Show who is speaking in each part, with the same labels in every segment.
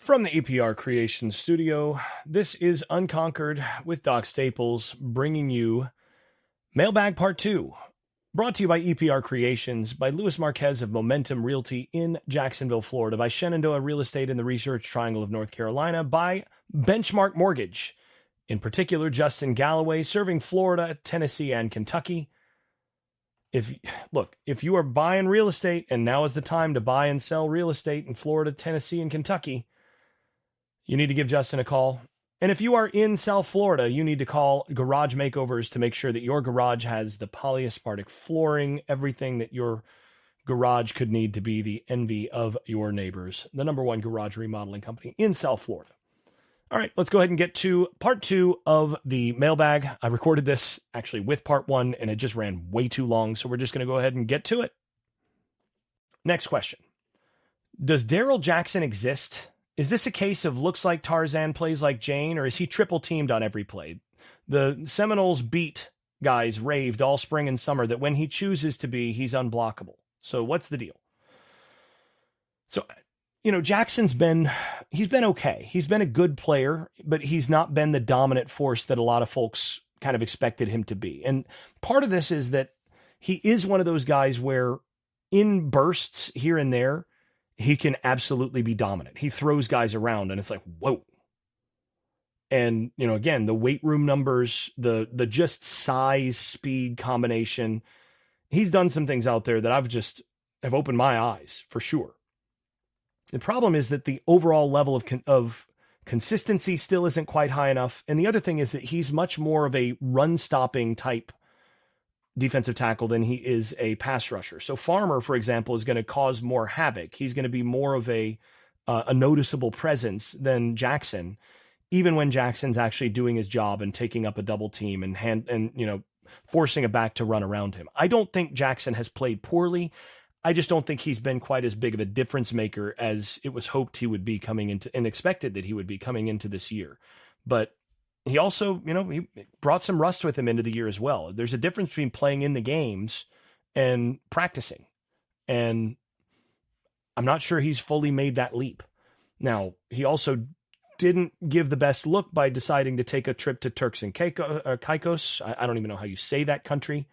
Speaker 1: From the EPR Creation Studio, this is Unconquered with Doc Staples, bringing you Mailbag Part 2, brought to you by EPR Creations, by Luis Marquez of Momentum Realty in Jacksonville, Florida, by Shenandoah Real Estate in the Research Triangle of North Carolina, by Benchmark Mortgage, in particular Justin Galloway, serving Florida, Tennessee, and Kentucky. If you are buying real estate, and now is the time to buy and sell real estate in Florida, Tennessee, and Kentucky, you need to give Justin a call. And if you are in South Florida, you need to call Garage Makeovers to make sure that your garage has the polyaspartic flooring, everything that your garage could need to be the envy of your neighbors. The #1 garage remodeling company in South Florida. All right, let's go ahead and get to part 2 of the mailbag. I recorded this actually with part 1, and it just ran way too long, so we're just going to go ahead and get to it. Next question. Does Daryl Jackson exist? Is this a case of looks like Tarzan, plays like Jane, or is he triple teamed on every play? The Seminoles beat guys raved all spring and summer that when he chooses to be, he's unblockable. So what's the deal? So, Jackson's he's been okay. He's been a good player, but he's not been the dominant force that a lot of folks kind of expected him to be. And part of this is that he is one of those guys where in bursts here and there, he can absolutely be dominant. He throws guys around and it's like, whoa. And, again, the weight room numbers, the just size, speed combination, he's done some things out there that have opened my eyes for sure. The problem is that the overall level of consistency still isn't quite high enough. And the other thing is that he's much more of a run stopping type defensive tackle than he is a pass rusher. So Farmer, for example, is going to cause more havoc. He's going to be more of a noticeable presence than Jackson, even when Jackson's actually doing his job and taking up a double team and forcing a back to run around him. I don't think Jackson has played poorly. I just don't think he's been quite as big of a difference maker as it was hoped he would be coming into and expected that he would be coming into this year. But he also, he brought some rust with him into the year as well. There's a difference between playing in the games and practicing. And I'm not sure he's fully made that leap. Now, he also didn't give the best look by deciding to take a trip to Turks and Caicos. I don't even know how you say that country.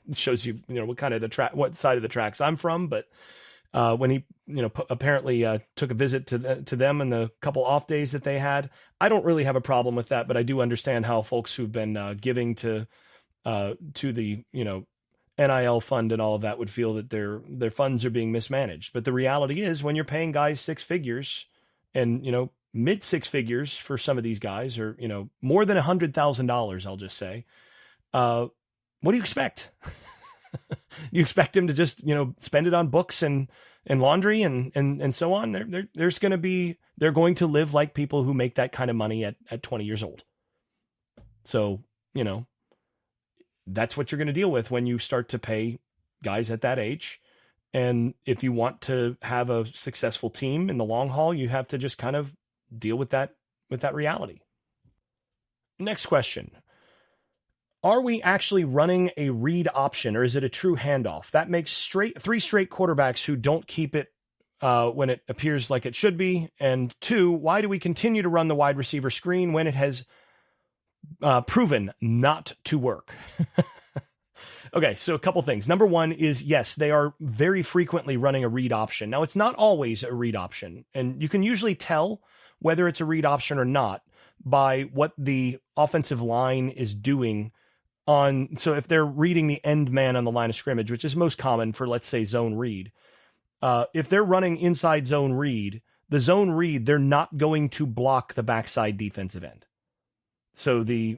Speaker 1: It shows you, what kind of what side of the tracks I'm from. But when he, apparently took a visit to them in the couple off days that they had, I don't really have a problem with that. But I do understand how folks who've been giving to the, NIL fund and all of that would feel that their funds are being mismanaged. But the reality is when you're paying guys 6 figures and, mid 6 figures for some of these guys, or, more than $100,000, I'll just say, what do you expect? You expect him to just, spend it on books and laundry and so on. They're going to live like people who make that kind of money at 20 years old. So, that's what you're going to deal with when you start to pay guys at that age. And if you want to have a successful team in the long haul, you have to just kind of deal with that reality. Next question. Are we actually running a read option, or is it a true handoff? That makes 3 straight quarterbacks who don't keep it when it appears like it should be. And 2, why do we continue to run the wide receiver screen when it has proven not to work? Okay, so a couple things. Number 1 is, yes, they are very frequently running a read option. Now, it's not always a read option, and you can usually tell whether it's a read option or not by what the offensive line is doing so if they're reading the end man on the line of scrimmage, which is most common for, let's say, zone read, if they're running inside zone read, they're not going to block the backside defensive end. So the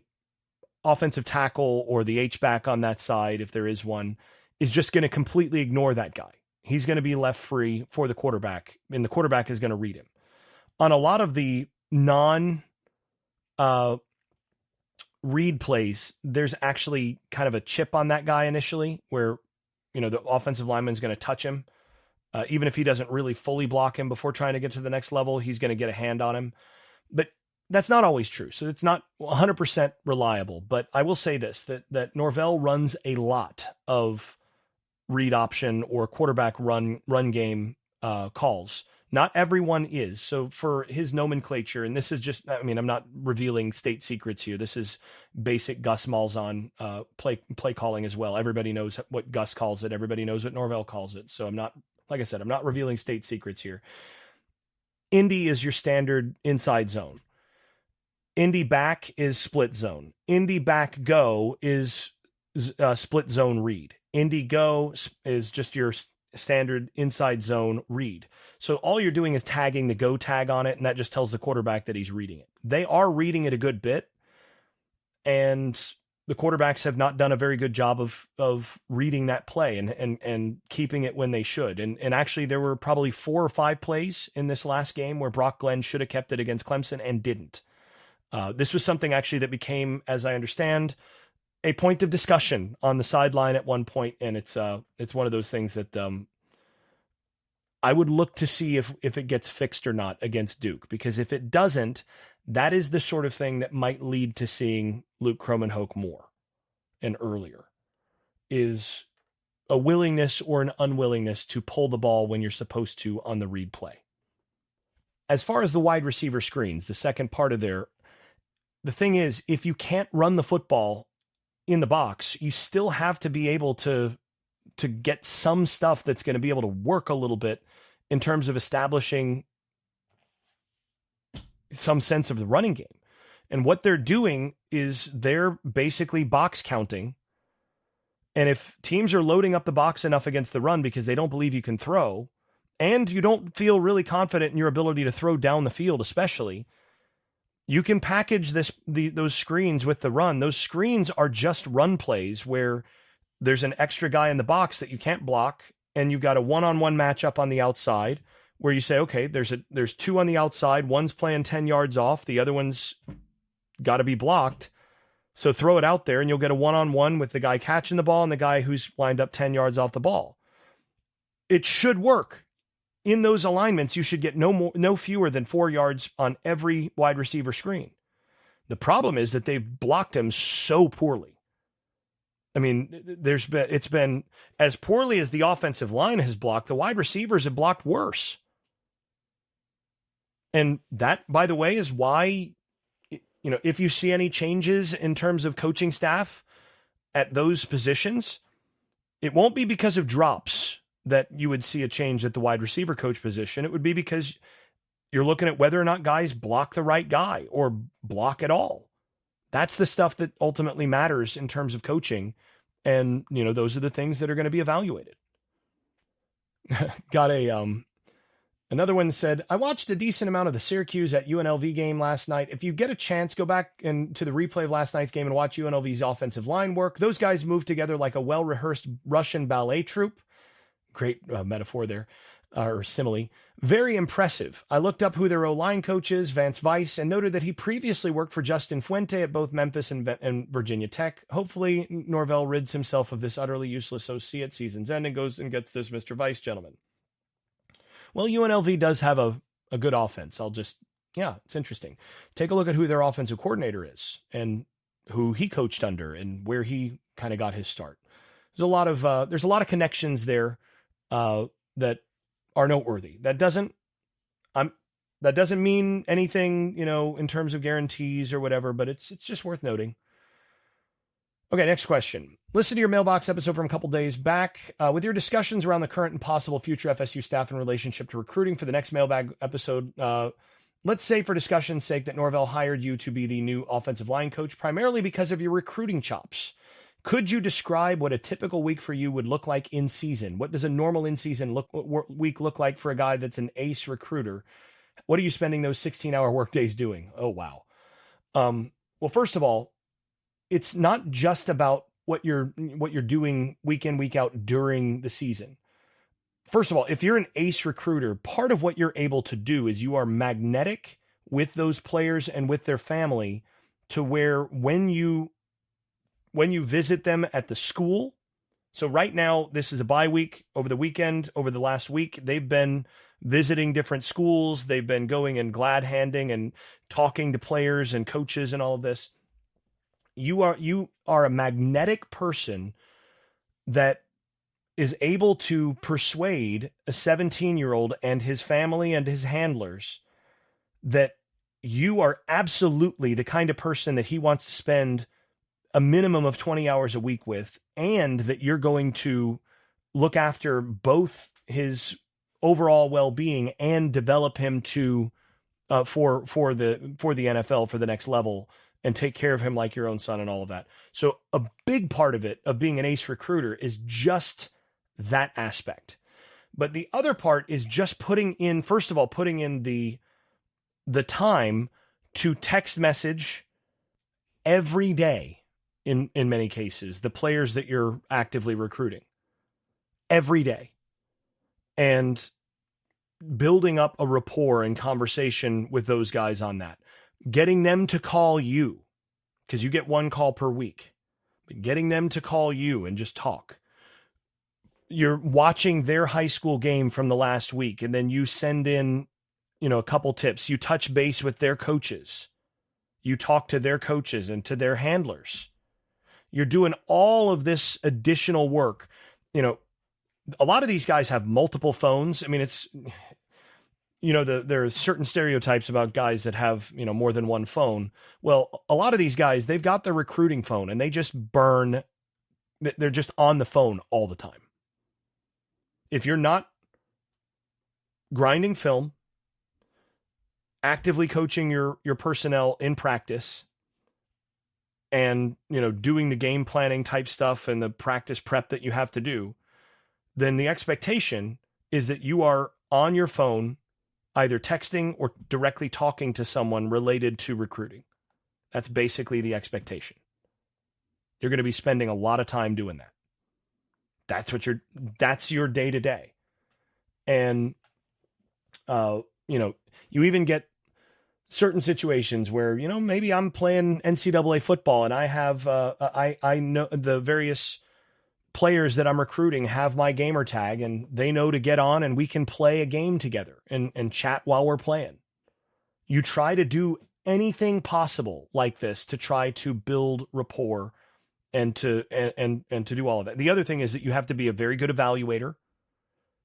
Speaker 1: offensive tackle or the H-back on that side, if there is one, is just going to completely ignore that guy. He's going to be left free for the quarterback, and the quarterback is going to read him. On a lot of the read plays, there's actually kind of a chip on that guy initially where, the offensive lineman is going to touch him. Even if he doesn't really fully block him before trying to get to the next level, he's going to get a hand on him. But that's not always true. So it's not 100% reliable. But I will say this, that Norvell runs a lot of read option or quarterback run game calls Not everyone is. So for his nomenclature, and this is just, I mean, I'm not revealing state secrets here. This is basic Gus Malzahn play calling as well. Everybody knows what Gus calls it. Everybody knows what Norvell calls it. So I'm not, like I said, I'm not revealing state secrets here. Indy is your standard inside zone. Indy back is split zone. Indy back go is split zone read. Indy go is just your standard inside zone read. So all you're doing is tagging the go tag on it, and that just tells the quarterback that he's reading it. They are reading it a good bit, and the quarterbacks have not done a very good job of reading that play and keeping it when they should. And actually, there were probably 4 or 5 plays in this last game where Brock Glenn should have kept it against Clemson and didn't. This was something actually that became, as I understand, a point of discussion on the sideline at one point, and it's one of those things that I would look to see if it gets fixed or not against Duke, because if it doesn't, that is the sort of thing that might lead to seeing Luke Kromenhoek more and earlier, is a willingness or an unwillingness to pull the ball when you're supposed to on the read play. As far as the wide receiver screens, the second part of the thing is, if you can't run the football in the box, you still have to be able to get some stuff that's going to be able to work a little bit in terms of establishing some sense of the running game. And what they're doing is they're basically box counting. And if teams are loading up the box enough against the run because they don't believe you can throw, and you don't feel really confident in your ability to throw down the field, especially, you can package those screens with the run. Those screens are just run plays where there's an extra guy in the box that you can't block, and you've got a one-on-one matchup on the outside where you say, okay, there's 2 on the outside, one's playing 10 yards off, the other one's got to be blocked. So throw it out there, and you'll get a one-on-one with the guy catching the ball and the guy who's lined up 10 yards off the ball. It should work. In those alignments, you should get no fewer than 4 yards on every wide receiver screen. The problem is that they've blocked him so poorly. I mean, it's been as poorly as the offensive line has blocked, the wide receivers have blocked worse. And that, by the way, is why, if you see any changes in terms of coaching staff at those positions, it won't be because of drops that you would see a change at the wide receiver coach position. It would be because you're looking at whether or not guys block the right guy or block at all. That's the stuff that ultimately matters in terms of coaching. And, those are the things that are going to be evaluated. Got another one said, I watched a decent amount of the Syracuse at UNLV game last night. If you get a chance, go back to the replay of last night's game and watch UNLV's offensive line work. Those guys move together like a well-rehearsed Russian ballet troupe. Great metaphor there, or simile. Very impressive. I looked up who their O-line coach is, Vance Weiss, and noted that he previously worked for Justin Fuente at both Memphis and Virginia Tech. Hopefully, Norvell rids himself of this utterly useless OC at season's end and goes and gets this Mr. Weiss gentleman. Well, UNLV does have a good offense. It's interesting. Take a look at who their offensive coordinator is and who he coached under and where he kind of got his start. There's a lot of connections there that are noteworthy. That doesn't mean anything, in terms of guarantees or whatever, but it's just worth noting. Okay, next question. Listen to your mailbox episode from a couple days back with your discussions around the current and possible future FSU staff in relationship to recruiting for the next mailbag episode. Let's say for discussion's sake that Norvell hired you to be the new offensive line coach primarily because of your recruiting chops. Could you describe what a typical week for you would look like in season? What does a normal in-season week look like for a guy that's an ace recruiter? What are you spending those 16-hour workdays doing? Oh, wow. Well, first of all, it's not just about what you're doing week in, week out during the season. First of all, if you're an ace recruiter, part of what you're able to do is you are magnetic with those players and with their family to where when you visit them at the school. So right now, this is a bye week. Over the weekend, over the last week, they've been visiting different schools. They've been going and glad handing and talking to players and coaches and all of this. You are a magnetic person that is able to persuade a 17-year-old and his family and his handlers that you are absolutely the kind of person that he wants to spend a minimum of 20 hours a week with, and that you're going to look after both his overall well-being and develop him to for the NFL, for the next level, and take care of him like your own son and all of that. So a big part of it, of being an ace recruiter, is just that aspect. But the other part is just putting in the time to text message every day, in many cases, the players that you're actively recruiting every day, and building up a rapport and conversation with those guys on that, getting them to call you, because you get one call per week, but getting them to call you and just talk. You're watching their high school game from the last week, and then you send in, a couple tips. You touch base with their coaches. You talk to their coaches and to their handlers. You're doing all of this additional work. A lot of these guys have multiple phones. I mean, it's, there are certain stereotypes about guys that have, more than one phone. Well, a lot of these guys, they've got their recruiting phone and they just they're just on the phone all the time. If you're not grinding film, actively coaching your personnel in practice, and, doing the game planning type stuff and the practice prep that you have to do, then the expectation is that you are on your phone, either texting or directly talking to someone related to recruiting. That's basically the expectation. You're going to be spending a lot of time doing that. That's your day to day. And, you even get certain situations where, maybe I'm playing NCAA football and I have, I know the various players that I'm recruiting have my gamer tag, and they know to get on and we can play a game together and chat while we're playing. You try to do anything possible like this to try to build rapport and to do all of that. The other thing is that you have to be a very good evaluator.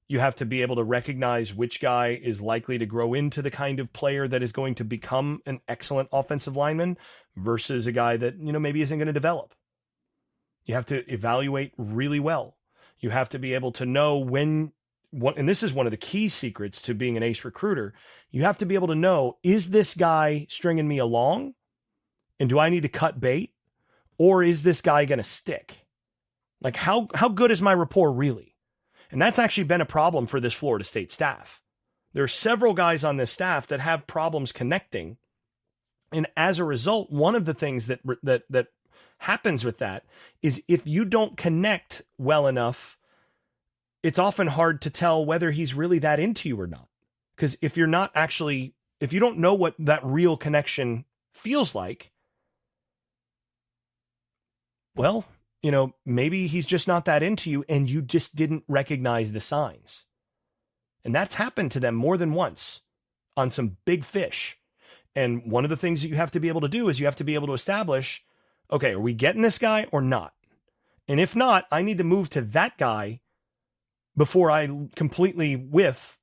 Speaker 1: You have to be able to recognize which guy is likely to grow into the kind of player that is going to become an excellent offensive lineman versus a guy that, maybe isn't going to develop. You have to evaluate really well. You have to be able to know and this is one of the key secrets to being an ace recruiter. You have to be able to know, is this guy stringing me along? And do I need to cut bait? Or is this guy going to stick? Like, how good is my rapport really? And that's actually been a problem for this Florida State staff. There are several guys on this staff that have problems connecting. And as a result, one of the things that happens with that is if you don't connect well enough, it's often hard to tell whether he's really that into you or not. Because if you don't know what that real connection feels like, well, maybe he's just not that into you and you just didn't recognize the signs. And that's happened to them more than once on some big fish. And one of the things that you have to be able to do is you have to be able to establish, okay, are we getting this guy or not? And if not, I need to move to that guy before I completely whiff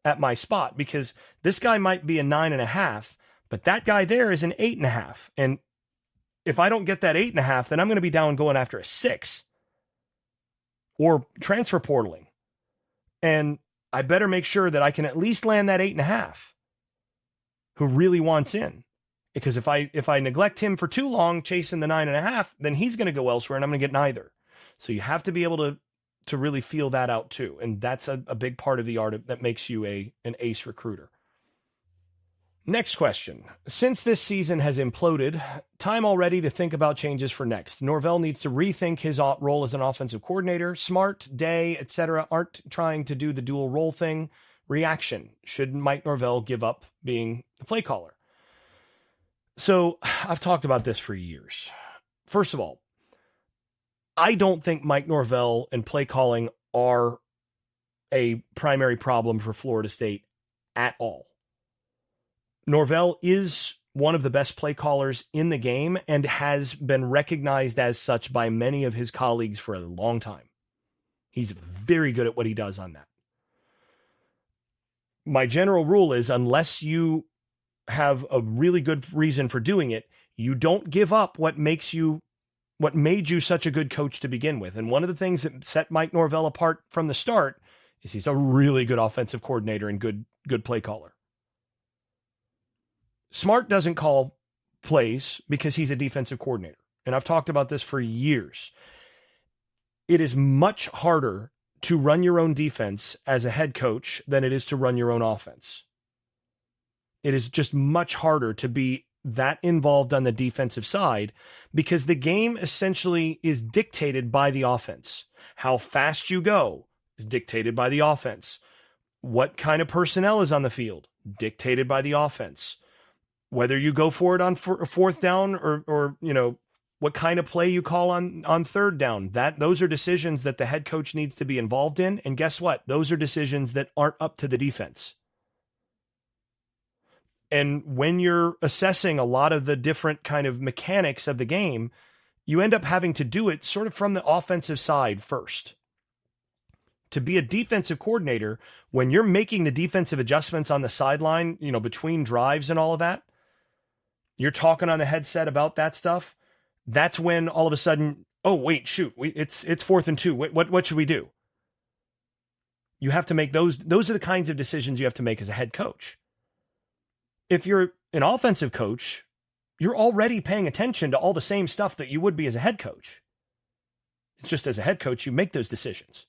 Speaker 1: at my spot, because this guy might be a 9.5, but that guy there is an 8.5. And if I don't get that 8.5, then I'm going to be down going after a 6 or transfer portaling. And I better make sure that I can at least land that 8.5 who really wants in. Because if I neglect him for too long chasing the 9.5, then he's going to go elsewhere and I'm going to get neither. So you have to be able to really feel that out too. And that's a big part of the art that makes you an ace recruiter. Next question. Since this season has imploded, time already to think about changes for next. Norvell needs to rethink his role as an offensive coordinator. Smart, Day, etc. aren't trying to do the dual role thing. Reaction. Should Mike Norvell give up being the play caller? So I've talked about this for years. First of all, I don't think Mike Norvell and play calling are a primary problem for Florida State at all. Norvell is one of the best play callers in the game and has been recognized as such by many of his colleagues for a long time. He's very good at what he does on that. My general rule is, unless you have a really good reason for doing it, you don't give up what made you such a good coach to begin with. And one of the things that set Mike Norvell apart from the start is he's a really good offensive coordinator and good play caller. Smart doesn't call plays because he's a defensive coordinator. And I've talked about this for years. It is much harder to run your own defense as a head coach than it is to run your own offense. It is just much harder to be that involved on the defensive side because the game essentially is dictated by the offense. How fast you go is dictated by the offense. What kind of personnel is on the field? Dictated by the offense. Whether you go for it on fourth down or what kind of play you call on third down, those are decisions that the head coach needs to be involved in. And guess what? Those are decisions that aren't up to the defense. And when you're assessing a lot of the different kind of mechanics of the game, you end up having to do it sort of from the offensive side first. To be a defensive coordinator, when you're making the defensive adjustments on the sideline, between drives and all of that, you're talking on the headset about that stuff. That's when all of a sudden, oh, wait, shoot, it's 4th and 2. What should we do? You have to make those are the kinds of decisions you have to make as a head coach. If you're an offensive coach, you're already paying attention to all the same stuff that you would be as a head coach. It's just as a head coach, you make those decisions.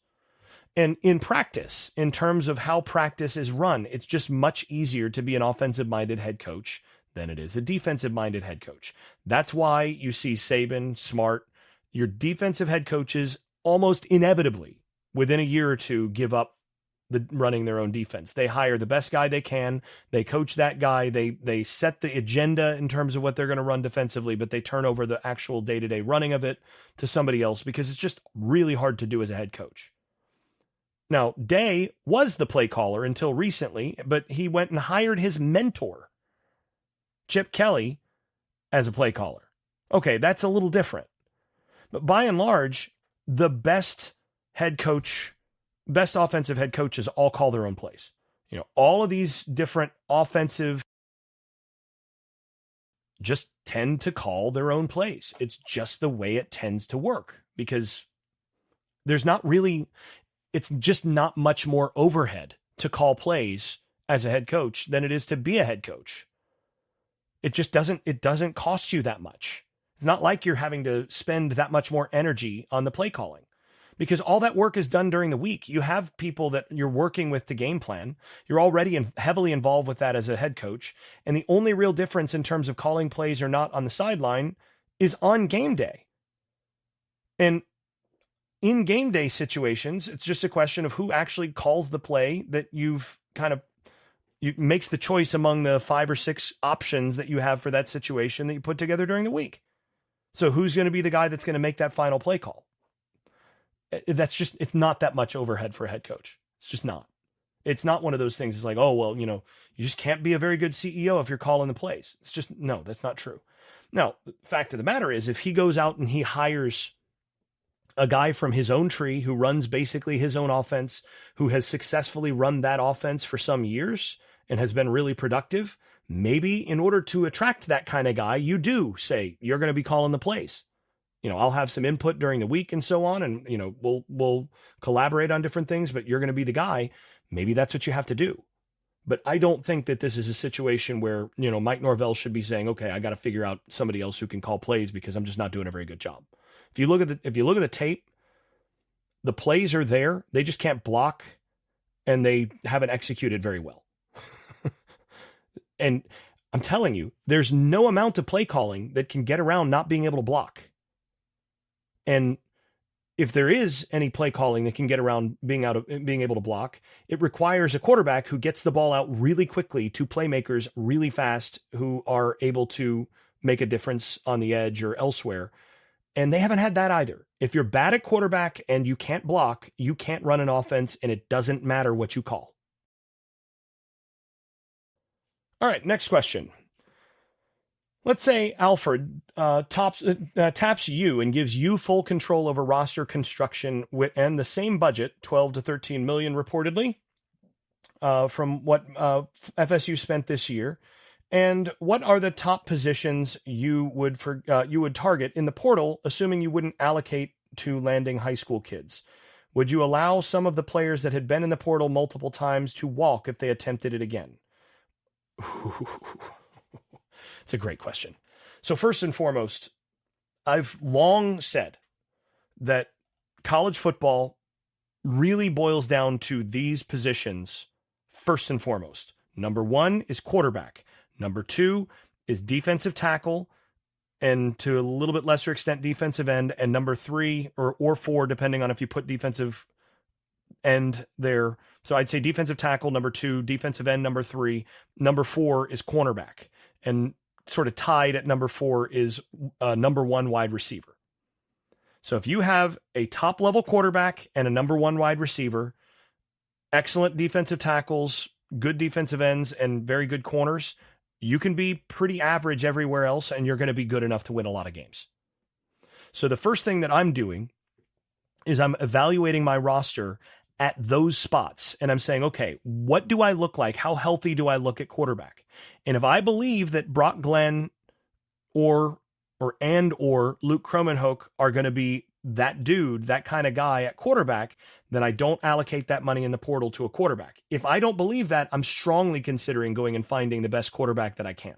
Speaker 1: And in practice, in terms of how practice is run, it's just much easier to be an offensive-minded head coach than it is a defensive-minded head coach. That's why you see Saban, Smart, your defensive head coaches almost inevitably, within a year or two, give up running their own defense. They hire the best guy they can. They coach that guy. They set the agenda in terms of what they're going to run defensively, but they turn over the actual day-to-day running of it to somebody else because it's just really hard to do as a head coach. Now, Day was the play caller until recently, but he went and hired his mentor, Chip Kelly, as a play caller. Okay, that's a little different. But by and large, the best offensive head coaches all call their own plays. All of these different offensive just tend to call their own plays. It's just the way it tends to work because it's just not much more overhead to call plays as a head coach than it is to be a head coach. It doesn't cost you that much. It's not like you're having to spend that much more energy on the play calling because all that work is done during the week. You have people that you're working with to game plan. You're already heavily involved with that as a head coach. And the only real difference in terms of calling plays or not on the sideline is on game day. And in game day situations, it's just a question of who actually calls the play that you makes the choice among the 5 or 6 options that you have for that situation that you put together during the week. So who's going to be the guy that's going to make that final play call? It's not that much overhead for a head coach. It's just not. It's not one of those things. It's like, oh, well, you just can't be a very good CEO if you're calling the plays. It's just, no, that's not true. Now, the fact of the matter is if he goes out and he hires a guy from his own tree who runs basically his own offense, who has successfully run that offense for some years and has been really productive, maybe in order to attract that kind of guy, you do say, you're going to be calling the plays. I'll have some input during the week and so on, and, we'll collaborate on different things, but you're going to be the guy. Maybe that's what you have to do. But I don't think that this is a situation where, Mike Norvell should be saying, okay, I got to figure out somebody else who can call plays because I'm just not doing a very good job. If you look at the tape, the plays are there. They just can't block and they haven't executed very well. And I'm telling you, there's no amount of play calling that can get around not being able to block. And if there is any play calling that can get around being able to block, it requires a quarterback who gets the ball out really quickly to playmakers really fast who are able to make a difference on the edge or elsewhere. And they haven't had that either. If you're bad at quarterback and you can't block, you can't run an offense, and it doesn't matter what you call. All right, next question. Let's say Alfred taps you and gives you full control over roster construction and the same budget, 12 to 13 million reportedly, from what FSU spent this year. And what are the top positions you would target in the portal, assuming you wouldn't allocate to landing high school kids? Would you allow some of the players that had been in the portal multiple times to walk if they attempted it again? It's a great question. So first and foremost, I've long said that college football really boils down to these positions first and foremost. Number one is quarterback. Number two is defensive tackle, and to a little bit lesser extent, defensive end. And number three or four, depending on if you put defensive end there. So I'd say defensive tackle, number two, defensive end, number three. Number four is cornerback. And sort of tied at number four is number one wide receiver. So if you have a top level quarterback and a number one wide receiver, excellent defensive tackles, good defensive ends, and very good corners, you can be pretty average everywhere else, and you're going to be good enough to win a lot of games. So the first thing that I'm doing is I'm evaluating my roster at those spots. And I'm saying, okay, what do I look like? How healthy do I look at quarterback? And if I believe that Brock Glenn or Luke Kromenhoek are going to be that dude, that kind of guy at quarterback, then I don't allocate that money in the portal to a quarterback. If I don't believe that, I'm strongly considering going and finding the best quarterback that I can.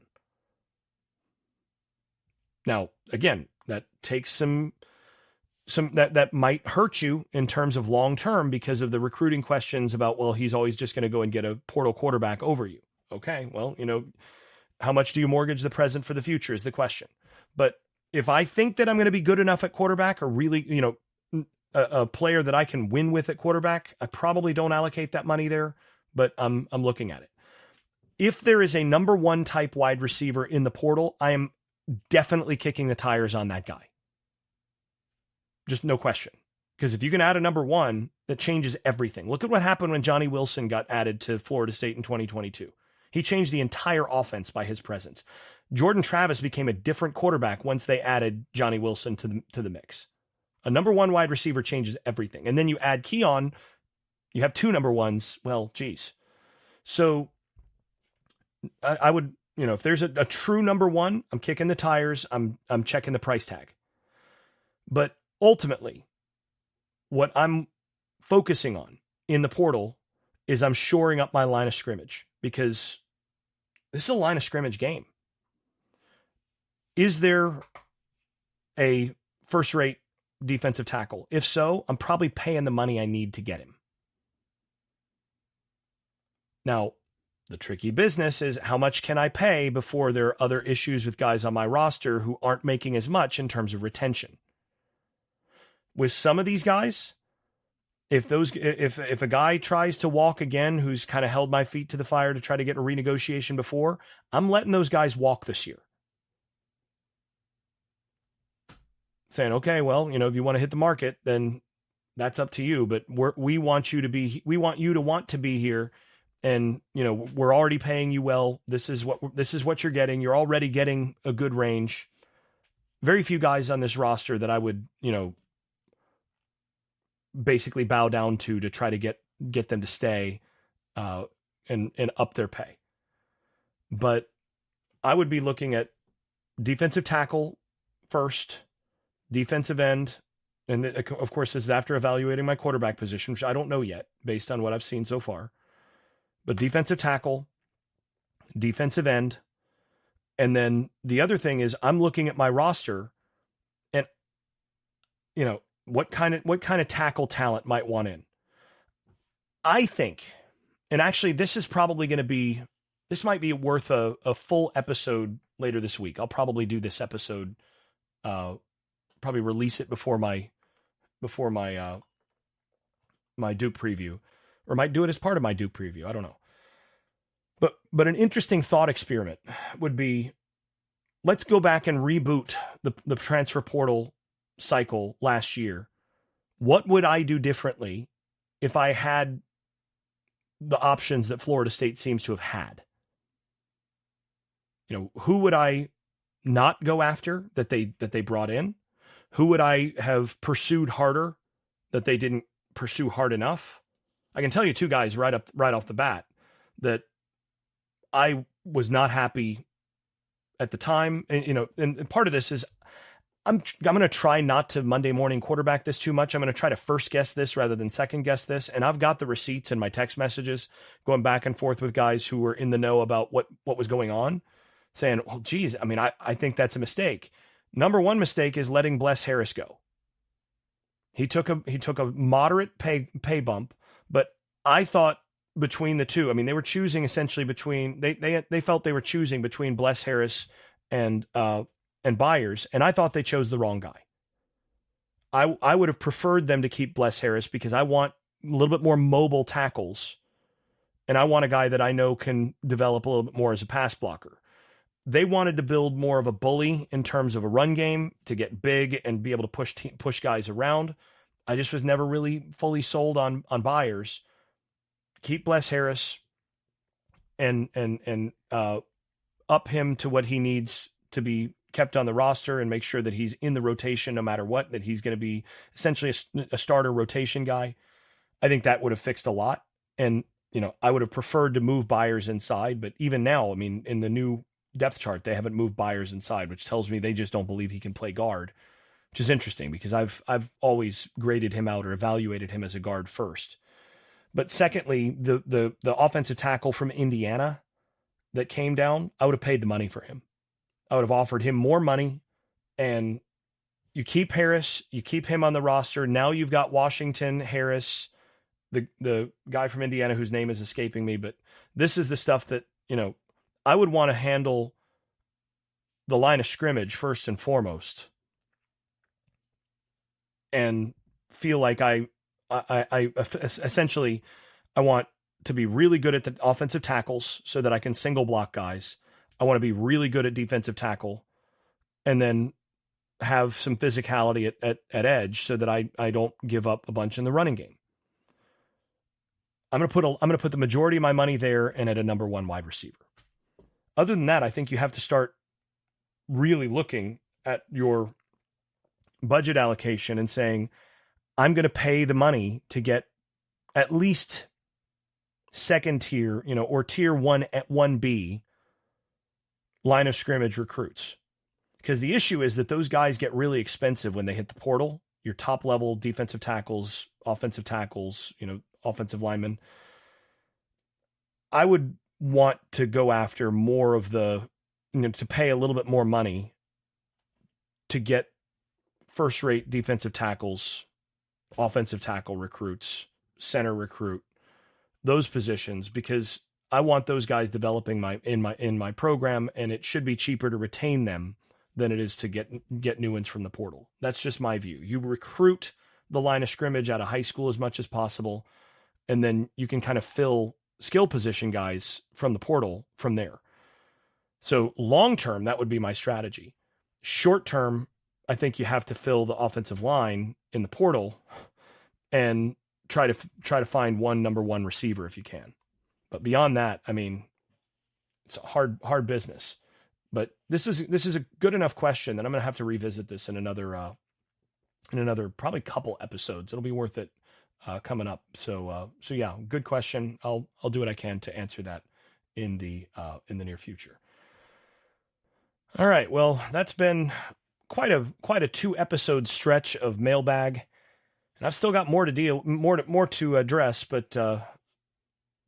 Speaker 1: Now, again, that takes some that might hurt you in terms of long term because of the recruiting questions about, well, he's always just going to go and get a portal quarterback over you. Okay, well, how much do you mortgage the present for the future is the question. But if I think that I'm going to be good enough at quarterback, or really, a player that I can win with at quarterback, I probably don't allocate that money there, but I'm looking at it. If there is a number one type wide receiver in the portal, I am definitely kicking the tires on that guy. Just no question. Because if you can add a number one, that changes everything. Look at what happened when Johnny Wilson got added to Florida State in 2022. He changed the entire offense by his presence. Jordan Travis became a different quarterback once they added Johnny Wilson to the mix. A number one wide receiver changes everything. And then you add Keon, you have two number ones. Well, geez. So I would, if there's a true number one, I'm kicking the tires. I'm checking the price tag. But ultimately, what I'm focusing on in the portal is I'm shoring up my line of scrimmage, because this is a line of scrimmage game. Is there a first-rate defensive tackle? If so, I'm probably paying the money I need to get him. Now, the tricky business is, how much can I pay before there are other issues with guys on my roster who aren't making as much in terms of retention? With some of these guys, if a guy tries to walk again, who's kind of held my feet to the fire to try to get a renegotiation before, I'm letting those guys walk this year. Saying, okay, well, if you want to hit the market, then that's up to you. But we want you to want to be here. And, we're already paying you well. This is what you're getting. You're already getting a good range. Very few guys on this roster that I would, basically bow down to try to get them to stay and up their pay. But I would be looking at defensive tackle first, defensive end, and of course this is after evaluating my quarterback position, which I don't know yet based on what I've seen so far. But defensive tackle, defensive end, and then the other thing is I'm looking at my roster and what kind of tackle talent might want in. I think, and actually this might be worth a full episode later this week. I'll probably do this episode, probably release it before my Duke preview, or might do it as part of my Duke preview. I don't know. But an interesting thought experiment would be, let's go back and reboot the transfer portal cycle last year. What would I do differently if I had the options that Florida State seems to have had? Who would I not go after that they brought in? Who would I have pursued harder that they didn't pursue hard enough? I can tell you two guys right off the bat that I was not happy at the time. And, and part of this is I'm going to try not to Monday morning quarterback this too much. I'm going to try to first guess this rather than second guess this. And I've got the receipts in my text messages going back and forth with guys who were in the know about what was going on, saying, well, geez, I mean, I think that's a mistake. Number one mistake is letting Bless Harris go. He took a moderate pay bump, but I thought between the two, I mean, they were choosing essentially between, they felt they were choosing between Bless Harris and Byers, and I thought they chose the wrong guy. I would have preferred them to keep Bless Harris because I want a little bit more mobile tackles, and I want a guy that I know can develop a little bit more as a pass blocker. They wanted to build more of a bully in terms of a run game to get big and be able to push guys around. I just was never really fully sold on Byers. Keep Bless Harris and up him to what he needs to be kept on the roster and make sure that he's in the rotation no matter what, that he's going to be essentially a starter rotation guy. I think that would have fixed a lot. And, I would have preferred to move Byers inside, but even now, I mean, in the new depth chart, they haven't moved Byers inside, which tells me they just don't believe he can play guard, which is interesting because I've always graded him out or evaluated him as a guard first. But secondly, the offensive tackle from Indiana that came down, I would have paid the money for him. I would have offered him more money, and you keep Harris, you keep him on the roster. Now you've got Washington, Harris, the guy from Indiana whose name is escaping me, but this is the stuff that, I would want to handle the line of scrimmage first and foremost and feel like I essentially, I want to be really good at the offensive tackles so that I can single block guys. I want to be really good at defensive tackle and then have some physicality at edge so that I don't give up a bunch in the running game. I'm going to put the majority of my money there and at a number one wide receiver. Other than that, I think you have to start really looking at your budget allocation and saying, I'm going to pay the money to get at least second tier, or tier 1 at 1B line of scrimmage recruits. Because the issue is that those guys get really expensive when they hit the portal. Your top level defensive tackles, offensive tackles, offensive linemen. I would want to go after more of the, to pay a little bit more money to get first-rate defensive tackles, offensive tackle recruits, center recruit, those positions, because I want those guys developing in my program, and it should be cheaper to retain them than it is to get new ones from the portal. That's just my view. You recruit the line of scrimmage out of high school as much as possible, and then you can kind of fill skill position guys from the portal from there. So long-term, that would be my strategy. Short-term, I think you have to fill the offensive line in the portal and try to find one number one receiver if you can. But beyond that, I mean, it's a hard business. But this is a good enough question that I'm going to have to revisit this in another probably couple episodes. It'll be worth it coming up. So yeah, good question. I'll do what I can to answer that in the near future. All right. Well, that's been quite a 2-episode stretch of mailbag, and I've still got more to address, but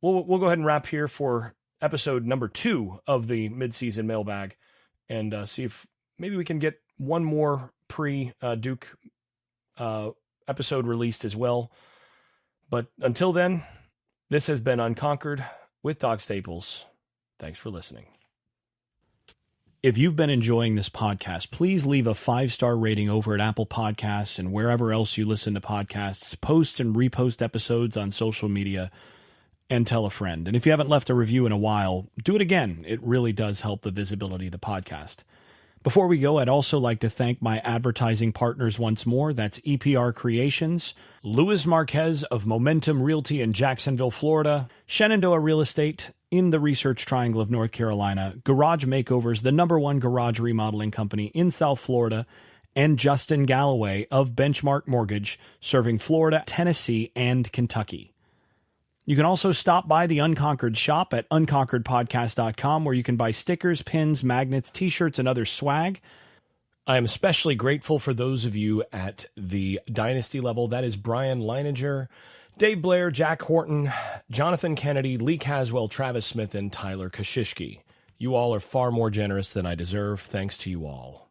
Speaker 1: we'll go ahead and wrap here for episode number 2 of the Midseason Mailbag, and see if maybe we can get one more pre-Duke episode released as well. But until then, this has been Unconquered with Doc Staples. Thanks for listening. If you've been enjoying this podcast, please leave a 5-star rating over at Apple Podcasts and wherever else you listen to podcasts. Post and repost episodes on social media and tell a friend. And if you haven't left a review in a while, do it again. It really does help the visibility of the podcast. Before we go, I'd also like to thank my advertising partners once more. That's EPR Creations, Luis Marquez of Momentum Realty in Jacksonville, Florida, Shenandoah Real Estate, in the Research Triangle of North Carolina, Garage Makeovers, the #1 garage remodeling company in South Florida, and Justin Galloway of Benchmark Mortgage, serving Florida, Tennessee, and Kentucky. You can also stop by the Unconquered Shop at unconqueredpodcast.com, where you can buy stickers, pins, magnets, t-shirts, and other swag. I am especially grateful for those of you at the Dynasty level. That is Brian Leininger, Dave Blair, Jack Horton, Jonathan Kennedy, Lee Caswell, Travis Smith, and Tyler Kashishki. You all are far more generous than I deserve. Thanks to you all.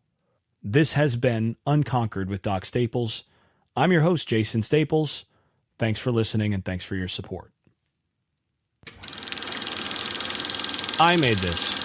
Speaker 1: This has been Unconquered with Doc Staples. I'm your host, Jason Staples. Thanks for listening, and thanks for your support. I made this.